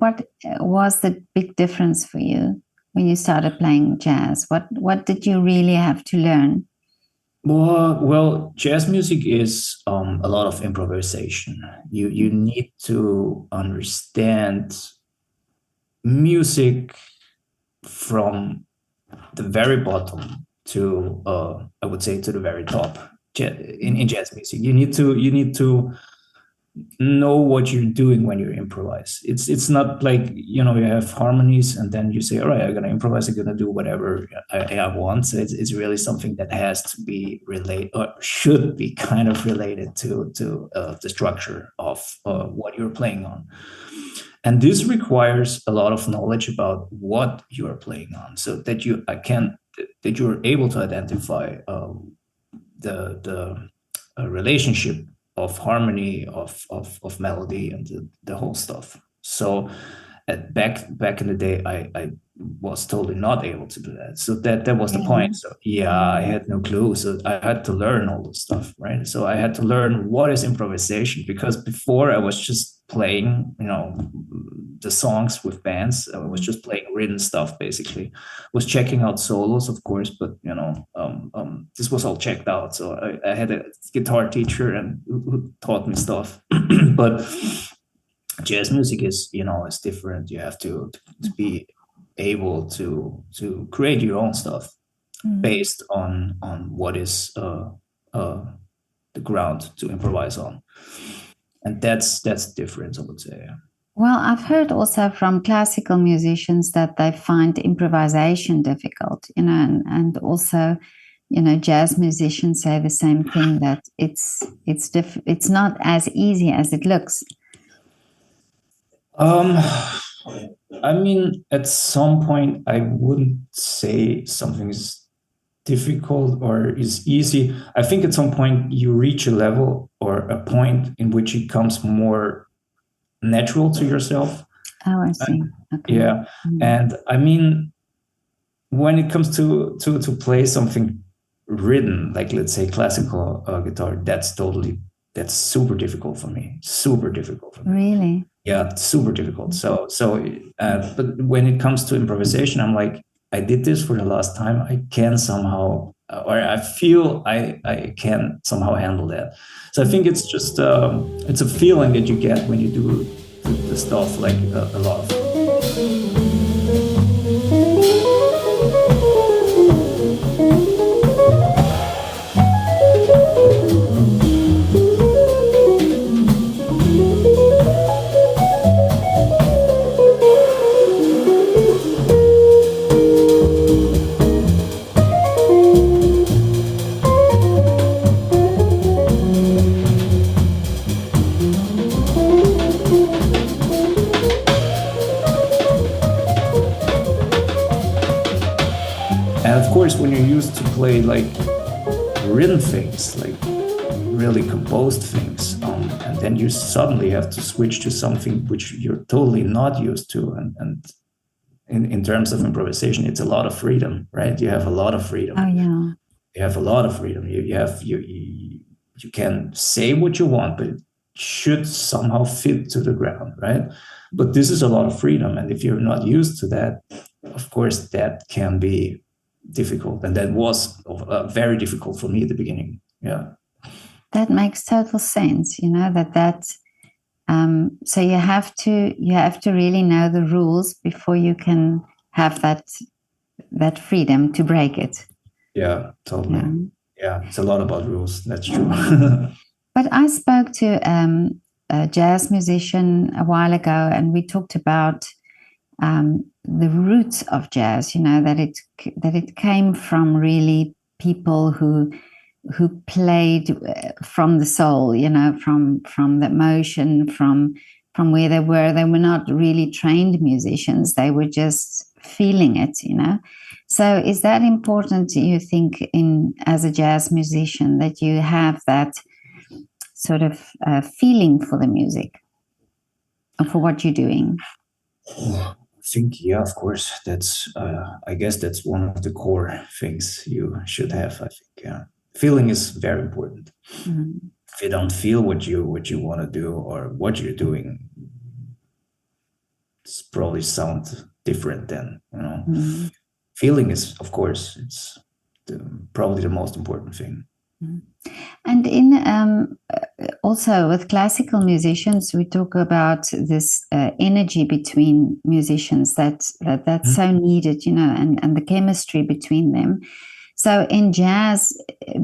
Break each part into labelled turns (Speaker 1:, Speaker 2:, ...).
Speaker 1: What was the big difference for you when you started playing jazz? What did you really have to learn?
Speaker 2: Well, jazz music is a lot of improvisation. You need to understand music from the very bottom to I would say to the very top. In jazz music, you need to know what you're doing when you improvise. It's not like, you have harmonies and then you say, all right, I'm gonna improvise, I'm gonna do whatever I want. So it's really something that has to be related, or should be kind of related to the structure of what you're playing on. And this requires a lot of knowledge about what you are playing on, so that you're able to identify the relationship of harmony, of melody, and the whole stuff. So back in the day, I was totally not able to do that. So that was the point. So yeah, I had no clue. So I had to learn all this stuff, right? So I had to learn what is improvisation, because before I was just playing, the songs with bands. I was just playing written stuff, basically. Was checking out solos, of course, but this was all checked out. So I had a guitar teacher and who taught me stuff, but jazz music is different. You have to be able to create your own stuff based on what is the ground to improvise on, and that's the difference, I would say.
Speaker 1: Well, I've heard also from classical musicians that they find improvisation difficult, and also, jazz musicians say the same thing, that it's not as easy as it looks.
Speaker 2: I mean, at some point, I wouldn't say something is difficult or is easy. I think at some point you reach a level or a point in which it comes more natural to yourself.
Speaker 1: Oh, I see. Okay.
Speaker 2: Yeah. And I mean, when it comes to play something written, like let's say classical guitar, that's super difficult for me. Super difficult for me.
Speaker 1: Really?
Speaker 2: Yeah, super difficult. But when it comes to improvisation, I'm like, I did this for the last time. I can somehow, or I feel I can somehow handle that. So I think it's just it's a feeling that you get when you do the stuff like a lot of. And of course, when you're used to play like written things, like really composed things, and then you suddenly have to switch to something which you're totally not used to. And in terms of improvisation, it's a lot of freedom, right? You have a lot of freedom.
Speaker 1: Oh, yeah.
Speaker 2: You have a lot of freedom. You can say what you want, but it should somehow fit to the ground, right? But this is a lot of freedom. And if you're not used to that, of course, that can be difficult, and that was very difficult for me at the beginning. Yeah,
Speaker 1: that makes total sense. So you have to really know the rules before you can have that freedom to break it.
Speaker 2: Yeah, totally. Yeah, it's a lot about rules. That's true.
Speaker 1: But I spoke to a jazz musician a while ago, and we talked about the roots of jazz, that it came from really people who played from the soul, from the emotion, from where they were. They were not really trained musicians. They were just feeling it, So is that important, do you think, as a jazz musician, that you have that sort of feeling for the music and for what you're doing?
Speaker 2: I think, yeah, of course. That's I guess that's one of the core things you should have. I think, yeah, feeling is very important. Mm-hmm. If you don't feel what you want to do or what you're doing, probably sound different then, you know. Feeling is, of course, it's probably the most important thing.
Speaker 1: And in also with classical musicians, we talk about this energy between musicians that's so needed, you know, and the chemistry between them. So in jazz,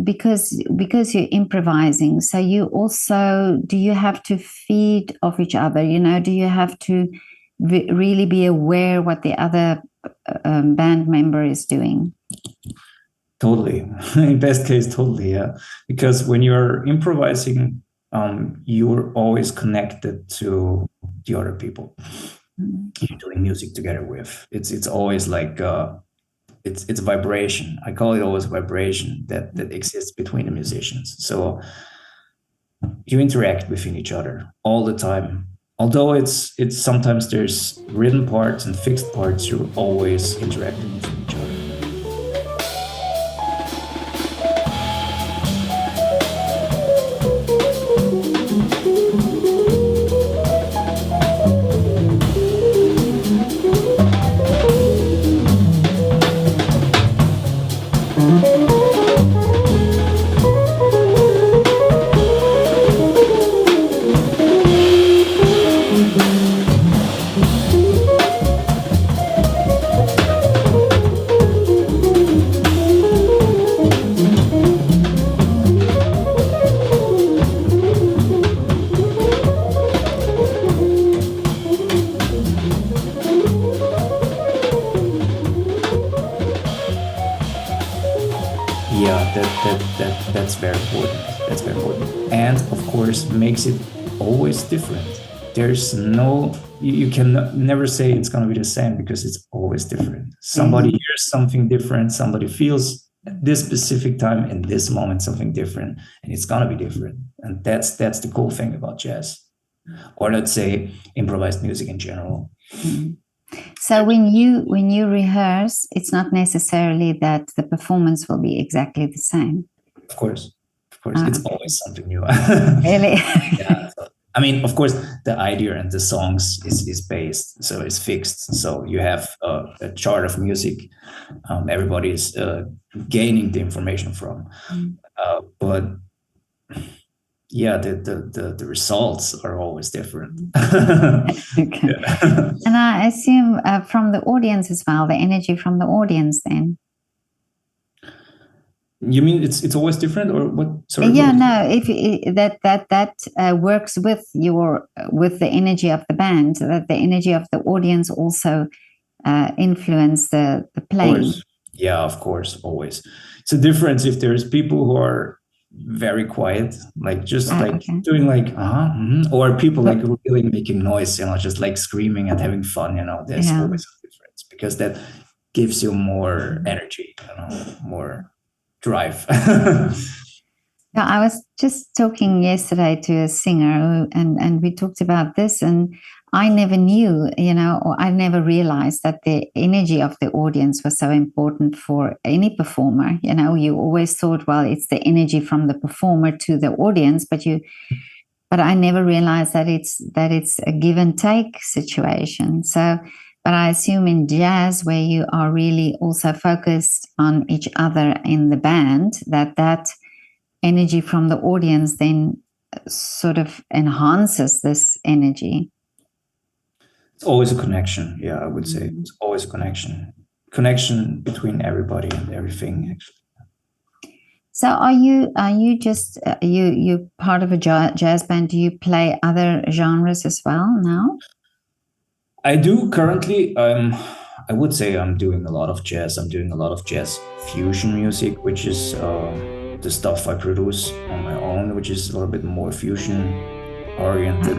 Speaker 1: because you're improvising, so you also, do you have to feed off each other? You know, do you have to really be aware what the other band member is doing?
Speaker 2: Totally. In best case, totally, yeah. Because when you're improvising, you're always connected to the other people you're doing music together with. It's always like it's vibration. I call it always vibration that exists between the musicians. So you interact within each other all the time. Although it's sometimes there's written parts and fixed parts, you're always interacting with each other. That's very important. That's very important. And of course, makes it always different. There's no, you can never say it's going to be the same because it's always different. Somebody hears something different. Somebody feels at this specific time in this moment something different, and it's going to be different. And that's the cool thing about jazz, or let's say improvised music in general.
Speaker 1: So when you rehearse, it's not necessarily that the performance will be exactly the same.
Speaker 2: Of course, it's always something new.
Speaker 1: Really?
Speaker 2: Yeah. So, I mean, of course, the idea and the songs is based, so it's fixed. So you have a chart of music. Everybody is gaining the information from, but yeah, the results are always different.
Speaker 1: Okay. Yeah. And I assume from the audience as well, the energy from the audience then.
Speaker 2: You mean it's always different, or what? Sorry.
Speaker 1: Yeah, no. If that works with the energy of the band, that the energy of the audience also influence the playing.
Speaker 2: Of course. Yeah, of course, always. It's a difference if there's people who are very quiet, like just doing like or people like really making noise, you know, just like screaming and having fun, you know. There's always a difference because that gives you more energy, you know, more drive.
Speaker 1: Yeah, I was just talking yesterday to a singer and we talked about this, and I never knew, you know, or I never realized that the energy of the audience was so important for any performer. You know, you always thought, well, it's the energy from the performer to the audience, but I never realized that it's a give and take situation. So, but I assume in jazz, where you are really also focused on each other in the band, that energy from the audience then sort of enhances this energy.
Speaker 2: It's always a connection. Yeah, I would say it's always a connection between everybody and everything, actually.
Speaker 1: So are you just you part of a jazz band? Do you play other genres as well now?
Speaker 2: I do currently. I would say I'm doing a lot of jazz. I'm doing a lot of jazz fusion music, which is the stuff I produce on my own, which is a little bit more fusion oriented.